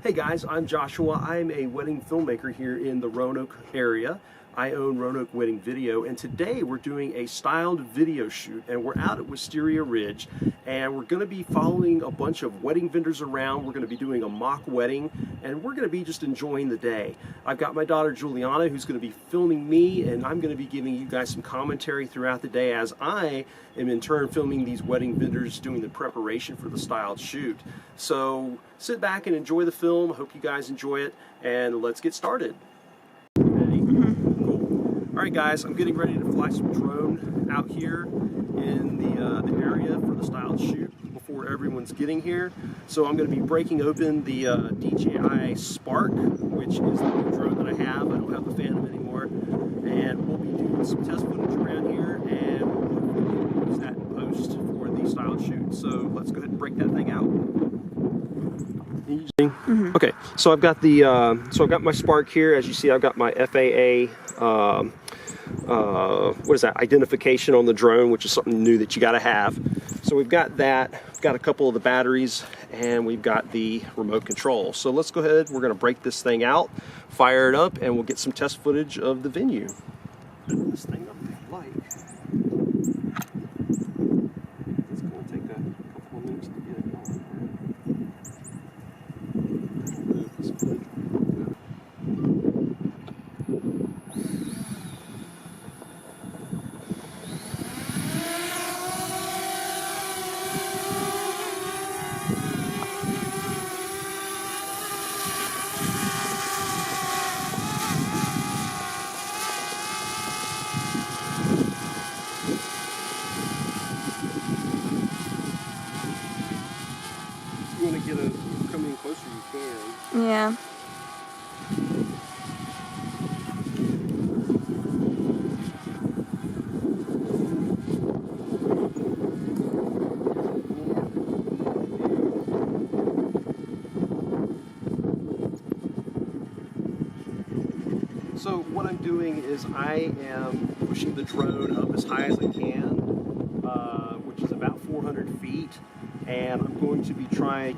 Hey guys, I'm Joshua. I'm a wedding filmmaker here in the Roanoke area. I own Roanoke Wedding Video, and today we're doing a styled video shoot, and we're out at Wisteria Ridge, and we're going to be following a bunch of wedding vendors around. We're going to be doing a mock wedding, and we're going to be just enjoying the day. I've got my daughter Juliana who's going to be filming me, and I'm going to be giving you guys some commentary throughout the day as I am in turn filming these wedding vendors doing the preparation for the styled shoot. So sit back and enjoy the film. I hope you guys enjoy it, and let's get started. Ready? Cool. All right, guys, I'm getting ready to fly some drone out here in the area for the styled shoot before everyone's getting here. So I'm going to be breaking open the DJI Spark, which is the new drone that I have. I don't have the Phantom anymore, and we'll be doing some test footage around here, and we'll use that in post for the styled shoot. So let's go ahead and break that thing out. Okay, so I've got the I've got my Spark here. As you see, I've got my FAA what is that, identification on the drone, which is something new that you got to have. So we've got that. We've got a couple of the batteries, and we've got the remote control. So let's go ahead. We're going to break this thing out, fire it up, and we'll get some test footage of the venue. Open this thing up light. It's going to take a couple of minutes to get it going. If you want to come in closer, you can. Yeah. So what I'm doing is I am pushing the drone up as high as I can, which is about 400 feet, and I'm going to try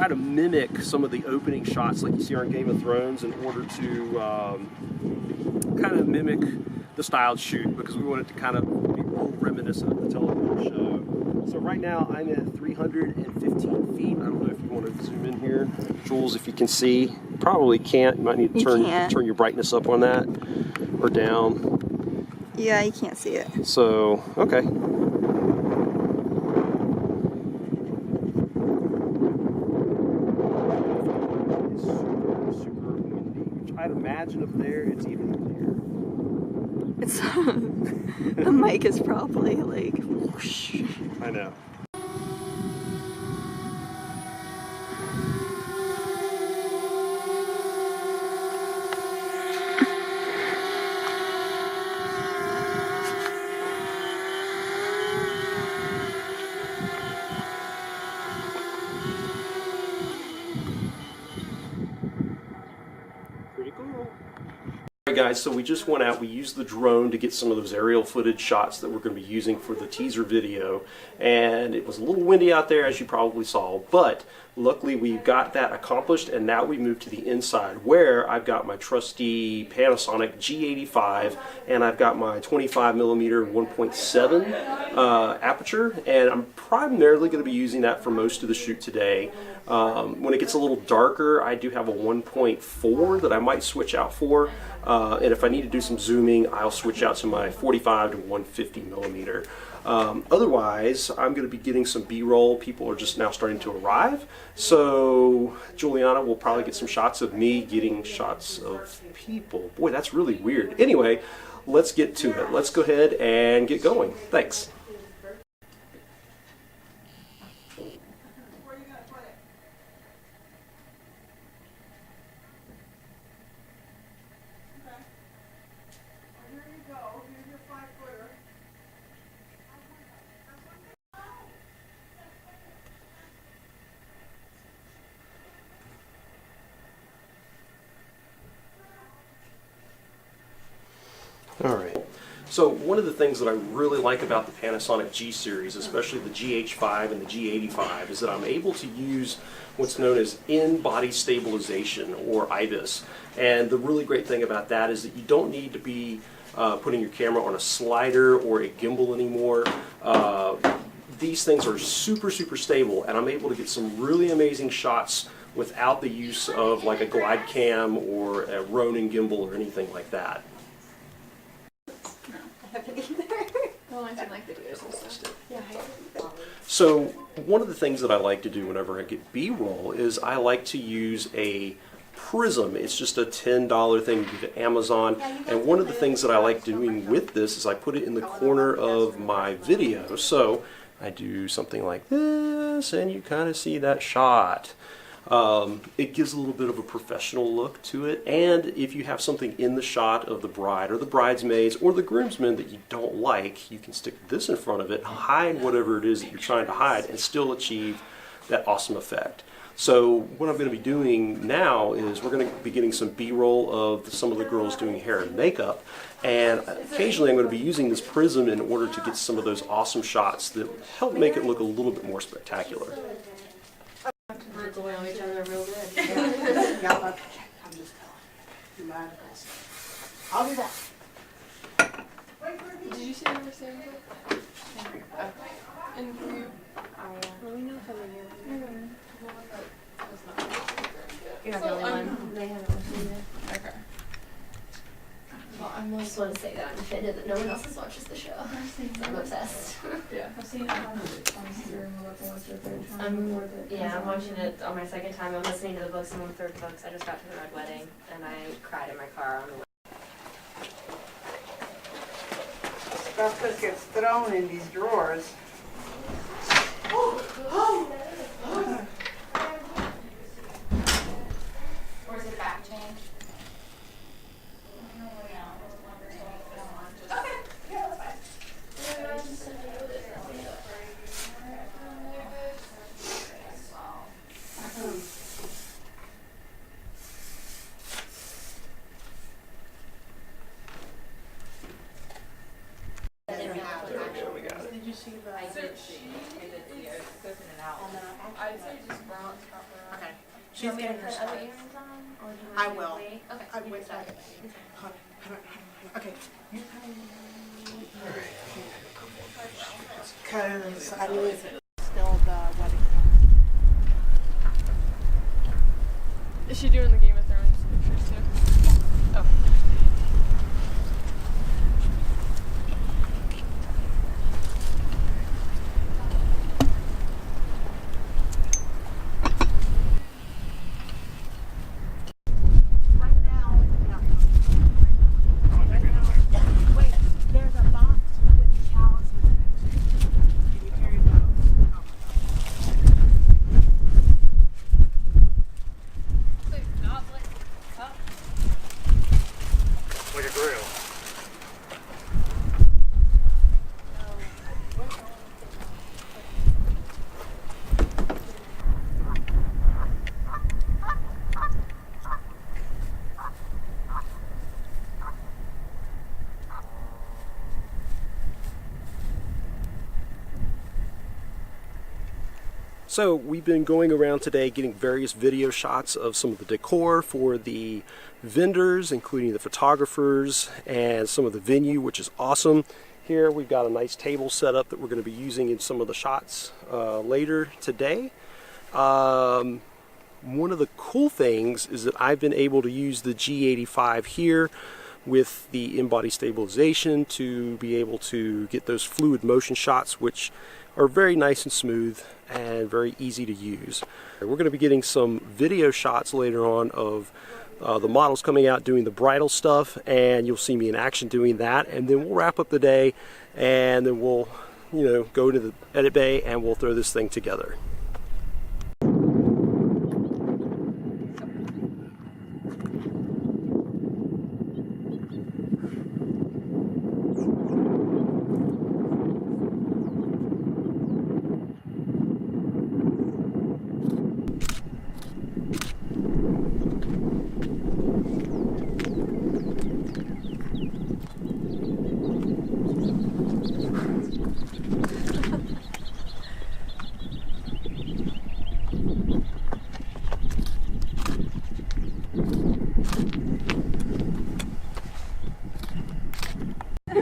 to mimic some of the opening shots like you see on Game of Thrones in order to kind of mimic the styled shoot, because we want it to kind of be a little reminiscent of the television show. So right now I'm at 315 feet. I don't know if you want to zoom in here, Jules, if you can see. Probably can't. You might need to turn your brightness up on that or down. Yeah, you can't see it. So, okay. It's super, super windy, which I'd imagine up there it's even clear. It's the mic is probably like whoosh. I know. Pretty cool. Alright guys, so we just went out, we used the drone to get some of those aerial footage shots that we're going to be using for the teaser video, and it was a little windy out there, as you probably saw, but luckily we got that accomplished, and now we move to the inside where I've got my trusty Panasonic G85, and I've got my 25mm 1.7 aperture, and I'm primarily going to be using that for most of the shoot today. When it gets a little darker, I do have a 1.4 that I might switch out for, and if I need to do some zooming, I'll switch out to my 45 to 150mm. Otherwise, I'm going to be getting some B-roll. People are just now starting to arrive, so Juliana will probably get some shots of me getting shots of people. Boy, that's really weird. Anyway, let's get to it. Let's go ahead and get going. Thanks. All right. So one of the things that I really like about the Panasonic G series, especially the GH5 and the G85, is that I'm able to use what's known as in-body stabilization, or IBIS. And the really great thing about that is that you don't need to be putting your camera on a slider or a gimbal anymore. These things are super stable, and I'm able to get some really amazing shots without the use of like a glide cam or a Ronin gimbal or anything like that. So one of the things that I like to do whenever I get B-roll is I like to use a prism. It's just a $10 thing you get at Amazon, and one of the things that I like doing with this is I put it in the corner of my video. So I do something like this, and you kind of see that shot. It gives a little bit of a professional look to it, and if you have something in the shot of the bride or the bridesmaids or the groomsmen that you don't like, you can stick this in front of it, hide whatever it is that you're trying to hide, and still achieve that awesome effect. So what I'm going to be doing now is we're going to be getting some B-roll of some of the girls doing hair and makeup, and occasionally I'm going to be using this prism in order to get some of those awesome shots that help make it look a little bit more spectacular. Birds away on each other real good. I'm just telling you. I'll do that. Did you see what we're saying? And for you? Let me know if I'm in here. You're not the only one. They haven't watched it yet. Okay. Well, I just want to say that I'm offended that no one else watches the show. I'm obsessed. Yeah. I've seen it on Instagram. I'm watching it on my second time. I'm listening to the books and one third books. I just got to the Red Wedding and I cried in my car on the way. Stuff that gets thrown in these drawers. Or is it back change? I'd say just bronze copper. Okay. She's getting her stuff. I will. Okay. I wait. Okay. Because I need still the wedding. Is she doing the Game of Thrones pictures too? Oh. Wait, there's a box with chalices in it. Can you carry those? Like a grill. So we've been going around today getting various video shots of some of the decor for the vendors, including the photographers and some of the venue, which is awesome. Here we've got a nice table set up that we're going to be using in some of the shots later today. One of the cool things is that I've been able to use the G85 here with the in-body stabilization to be able to get those fluid motion shots, which are very nice and smooth and very easy to use. We're going to be getting some video shots later on of the models coming out doing the bridal stuff, and you'll see me in action doing that, and then we'll wrap up the day, and then we'll go to the edit bay and we'll throw this thing together.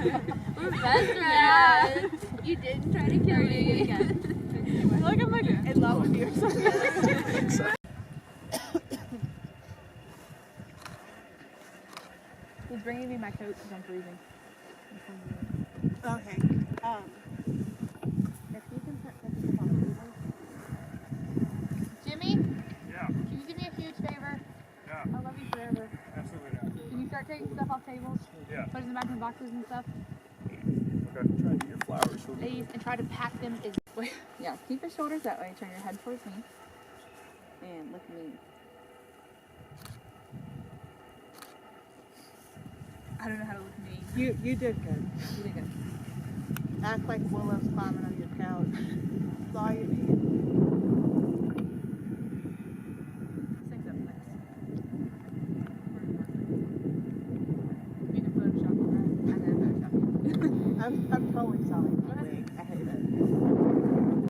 We're best friends. You didn't try to kill me again. Like I'm like in love with you or something. He's bringing me my coat because I'm freezing. Okay. If you can put this on the table. Jimmy? Yeah. Can you do me a huge favor? Yeah. I love you forever. Absolutely not. Can you start taking stuff off tables? Yeah. Put it in the back of boxes and stuff? Okay. Try to get your flowers for me. Please, and try to pack them as yeah, keep your shoulders that way. Turn your head towards me. And look at me. I don't know how to look at me. You did good. You did good. Act like Willow's climbing on your couch. That's all you need. Six up next. You can Photoshop it, right? I'm gonna Photoshop you. I'm totally sorry.